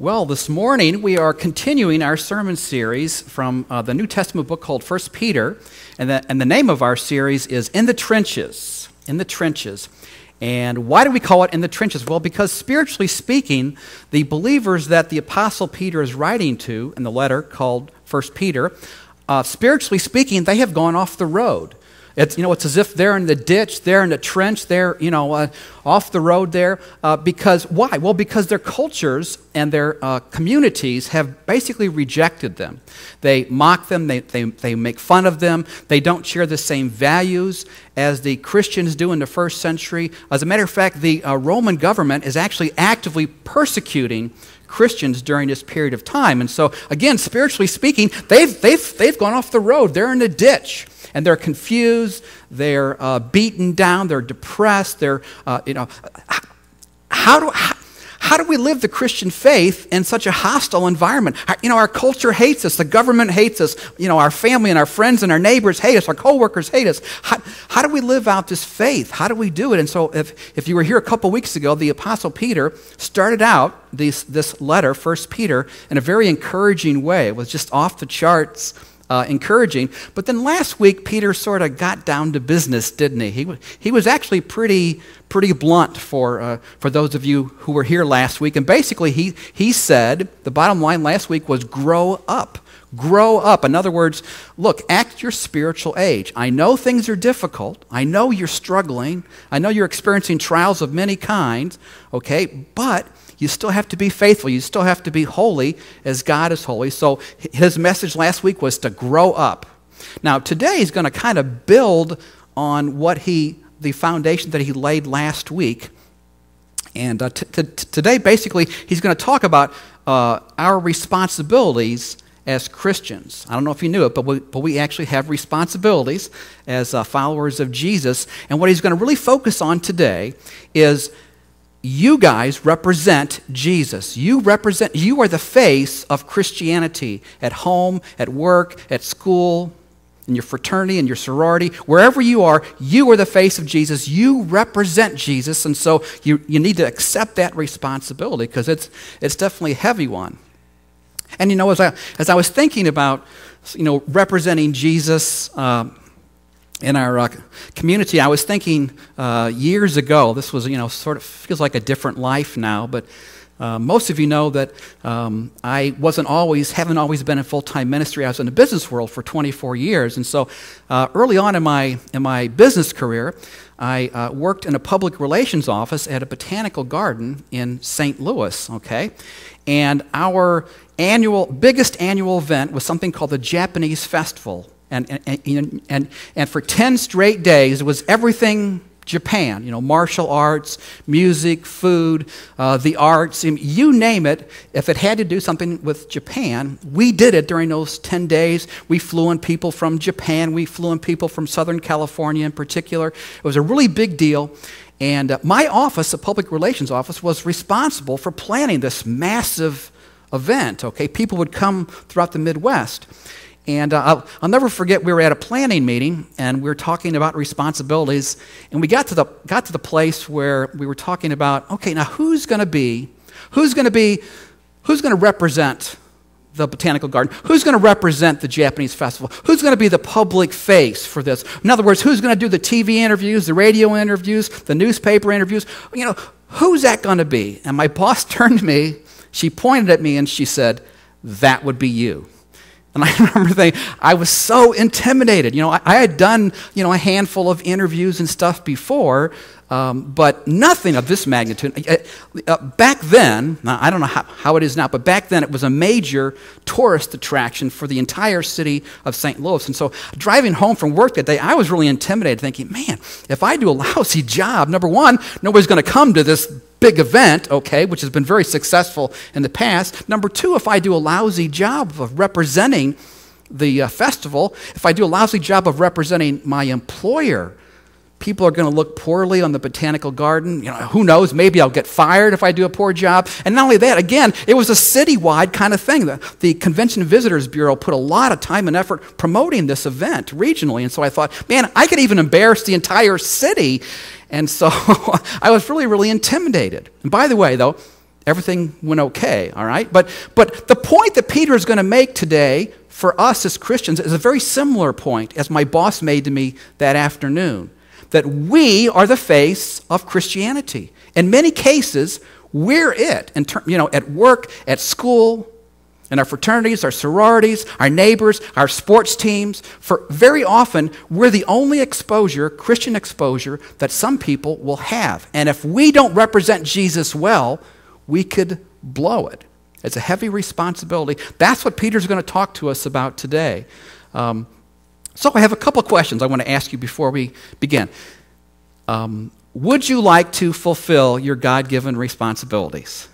Well, this morning we are continuing our sermon series from the New Testament book called 1 Peter, and the name of our series is In the Trenches. In the Trenches. And why do we call it In the Trenches? Well, because spiritually speaking, the believers that the Apostle Peter is writing to in the letter called 1 Peter, spiritually speaking, they have gone off the road. It's as if they're in the ditch, they're in the trench, they're, off the road there. Because, why? Well, because their cultures and their communities have basically rejected them. They mock them, they make fun of them, they don't share the same values as the Christians do in the first century. As a matter of fact, the Roman government is actually actively persecuting Christians during this period of time. And so, again, spiritually speaking, they've gone off the road, they're in the ditch. And they're confused, they're beaten down, they're depressed, they're, how do we live the Christian faith in such a hostile environment? Our culture hates us, the government hates us, our family and our friends and our neighbors hate us, our coworkers hate us. How do we live out this faith? How do we do it? And so if you were here a couple weeks ago, the Apostle Peter started out this letter, 1 Peter, in a very encouraging way. It was just off the charts. Encouraging. But then last week, Peter sort of got down to business, didn't he? He was actually pretty blunt for those of you who were here last week. And basically, he said, the bottom line last week was grow up. Grow up. In other words, look, act your spiritual age. I know things are difficult. I know you're struggling. I know you're experiencing trials of many kinds, okay? But you still have to be faithful. You still have to be holy as God is holy. So his message last week was to grow up. Now, today he's going to kind of build on the foundation that he laid last week. And today, basically, he's going to talk about our responsibilities as Christians. I don't know if you knew it, but we actually have responsibilities as followers of Jesus. And what he's going to really focus on today is you guys represent Jesus. You are the face of Christianity at home, at work, at school, in your fraternity, in your sorority, wherever you are the face of Jesus. You represent Jesus, and so you need to accept that responsibility because it's definitely a heavy one. And as I was thinking about representing Jesus in our community, I was thinking years ago, this was, sort of feels like a different life now, but most of you know that I haven't always been in full-time ministry. I was in the business world for 24 years, and so early on in my business career, I worked in a public relations office at a botanical garden in St. Louis, okay? And our biggest annual event was something called the Japanese Festival. And for 10 straight days, it was everything Japan, martial arts, music, food, the arts, you name it. If it had to do something with Japan, we did it during those 10 days. We flew in people from Japan. We flew in people from Southern California in particular. It was a really big deal. And my office, the public relations office, was responsible for planning this massive event, okay? People would come throughout the Midwest. And I'll never forget, we were at a planning meeting, and we were talking about responsibilities, and we got to the place where we were talking about, okay, now who's going to represent the botanical garden? Who's going to represent the Japanese festival? Who's going to be the public face for this? In other words, who's going to do the TV interviews, the radio interviews, the newspaper interviews? Who's that going to be? And my boss turned to me, she pointed at me, and she said, "That would be you." And I remember thinking, I was so intimidated. I had done, a handful of interviews and stuff before, but nothing of this magnitude. Back then, now I don't know how it is now, but back then it was a major tourist attraction for the entire city of St. Louis. And so driving home from work that day, I was really intimidated, thinking, man, if I do a lousy job, number one, nobody's going to come to this big event, okay, which has been very successful in the past. Number two, if I do a lousy job of representing the festival, if I do a lousy job of representing my employer, people are going to look poorly on the botanical garden. Who knows? Maybe I'll get fired if I do a poor job. And not only that, again, it was a citywide kind of thing. The Convention and Visitors Bureau put a lot of time and effort promoting this event regionally. And so I thought, man, I could even embarrass the entire city. And so I was really, really intimidated. And by the way, though, everything went okay, all right? But the point that Peter is going to make today for us as Christians is a very similar point as my boss made to me that afternoon, that we are the face of Christianity. In many cases, we're it, at work, at school, in our fraternities, our sororities, our neighbors, our sports teams. For very often, we're the only exposure, Christian exposure, that some people will have. And if we don't represent Jesus well, we could blow it. It's a heavy responsibility. That's what Peter's going to talk to us about today. So I have a couple questions I want to ask you before we begin. Would you like to fulfill your God-given responsibilities?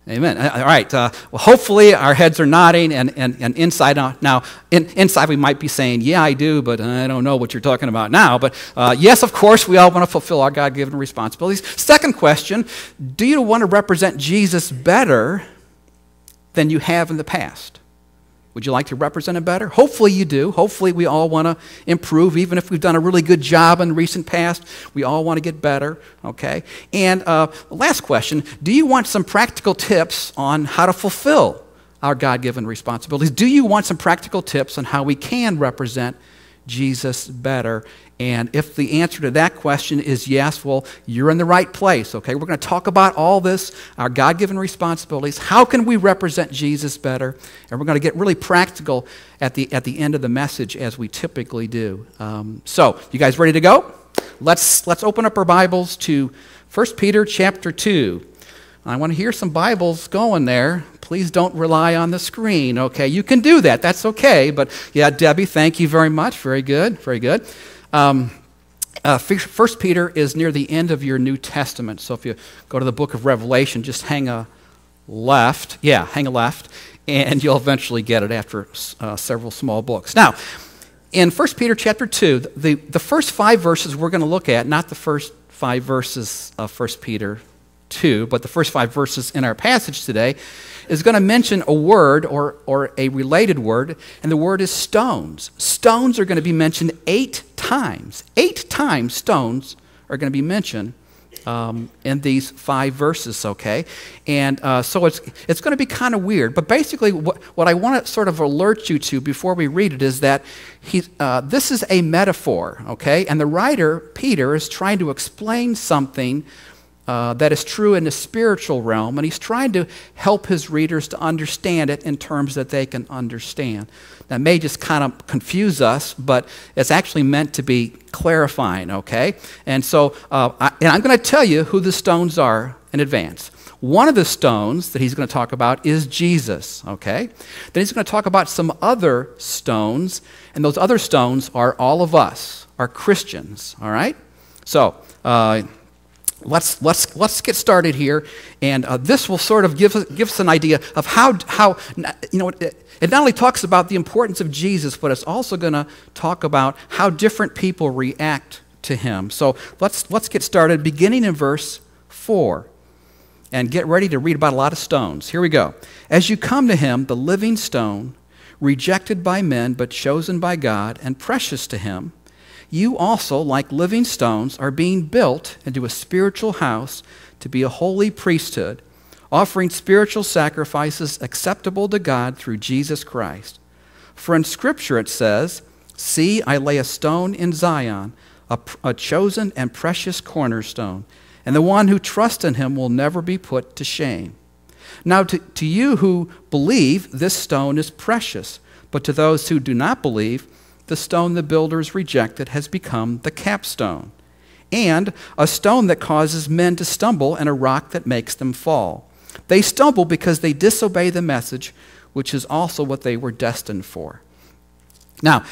Amen. All right. Well, hopefully our heads are nodding, and inside now, inside we might be saying, "Yeah, I do," but I don't know what you're talking about now. But yes, of course, we all want to fulfill our God-given responsibilities. Second question: do you want to represent Jesus better than you have in the past? Would you like to represent him better? Hopefully you do. Hopefully we all want to improve. Even if we've done a really good job in the recent past, we all want to get better, okay? And last question, do you want some practical tips on how to fulfill our God-given responsibilities? Do you want some practical tips on how we can represent Jesus better? And if the answer to that question is yes, well, you're in the right place, okay? We're going to talk about all this, our God-given responsibilities. How can we represent Jesus better? And we're going to get really practical at the end of the message, as we typically do. So, you guys ready to go? Let's open up our Bibles to 1 Peter chapter 2. I want to hear some Bibles going there. Please don't rely on the screen, okay? You can do that. That's okay. But, yeah, Debbie, thank you very much. Very good. Very good. 1 Peter is near the end of your New Testament. So if you go to the book of Revelation, just hang a left. Yeah, hang a left. And you'll eventually get it after several small books. Now, in 1 Peter chapter 2, the first 5 verses we're going to look at, not the first 5 verses of 1 Peter 2, but the first 5 verses in our passage today, is going to mention a word or a related word, and the word is stones. Stones are going to be mentioned 8 times. 8 times stones are going to be mentioned in these 5 verses, okay? And so it's going to be kind of weird. But basically what I want to sort of alert you to before we read it is that this is a metaphor, okay? And the writer, Peter, is trying to explain something that is true in the spiritual realm, and he's trying to help his readers to understand it in terms that they can understand. That may just kind of confuse us, but it's actually meant to be clarifying, okay? And so I'm going to tell you who the stones are in advance. One of the stones that he's going to talk about is Jesus, okay? Then he's going to talk about some other stones, and those other stones are all of us, are Christians, all right? So, Let's get started here, and this will sort of give us an idea of how it not only talks about the importance of Jesus, but it's also going to talk about how different people react to him. So let's get started, beginning in verse 4, and get ready to read about a lot of stones. Here we go. As you come to him, the living stone, rejected by men but chosen by God and precious to him, you also, like living stones, are being built into a spiritual house to be a holy priesthood, offering spiritual sacrifices acceptable to God through Jesus Christ. For in Scripture it says, "See, I lay a stone in Zion, a chosen and precious cornerstone, and the one who trusts in him will never be put to shame." Now to you who believe, this stone is precious, but to those who do not believe, the stone the builders rejected has become the capstone, and a stone that causes men to stumble and a rock that makes them fall. They stumble because they disobey the message, which is also what they were destined for. Now,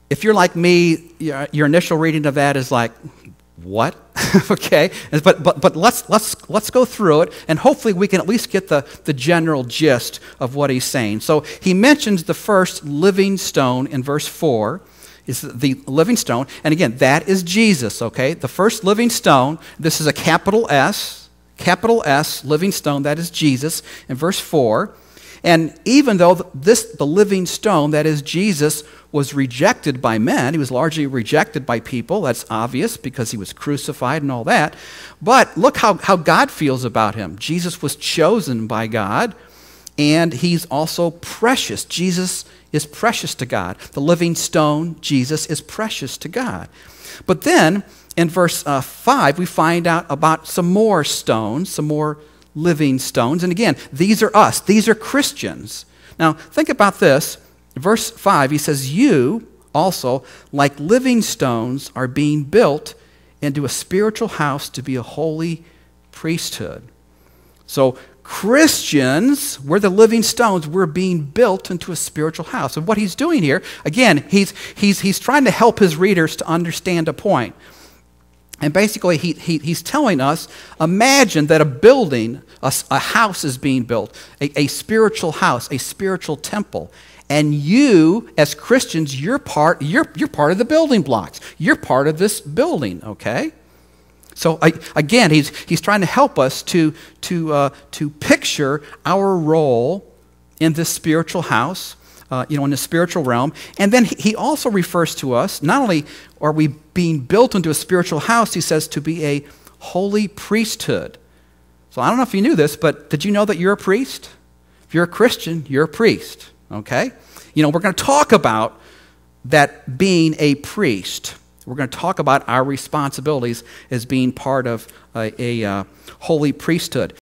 if you're like me, your initial reading of that is like, what? Okay, but let's go through it, and hopefully we can at least get the general gist of what he's saying. So he mentions the first living stone in verse 4, is the living stone, and again, that is Jesus, okay? The first living stone, this is a capital S, living stone, that is Jesus, in verse 4. And even though the living stone, that is Jesus, was rejected by men, he was largely rejected by people, that's obvious because he was crucified and all that. But look how God feels about him. Jesus was chosen by God, and he's also precious. Jesus is precious to God. The living stone, Jesus, is precious to God. But then, in verse 5, we find out about some more stones, some more living stones. And again, these are us. These are Christians. Now, think about this. Verse 5, he says, you also, like living stones, are being built into a spiritual house to be a holy priesthood. So, Christians, we're the living stones, we're being built into a spiritual house. And what he's doing here, again, he's trying to help his readers to understand a point. And basically, he's telling us, imagine that a building, a house is being built, a spiritual house, a spiritual temple. And you, as Christians, you're part of the building blocks. You're part of this building, okay? So again, he's trying to help us to picture our role in this spiritual house, in the spiritual realm. And then he also refers to us, not only are we being built into a spiritual house, he says to be a holy priesthood. So I don't know if you knew this, but did you know that you're a priest? If you're a Christian, you're a priest, okay? We're going to talk about that being a priest. We're going to talk about our responsibilities as being part of a holy priesthood.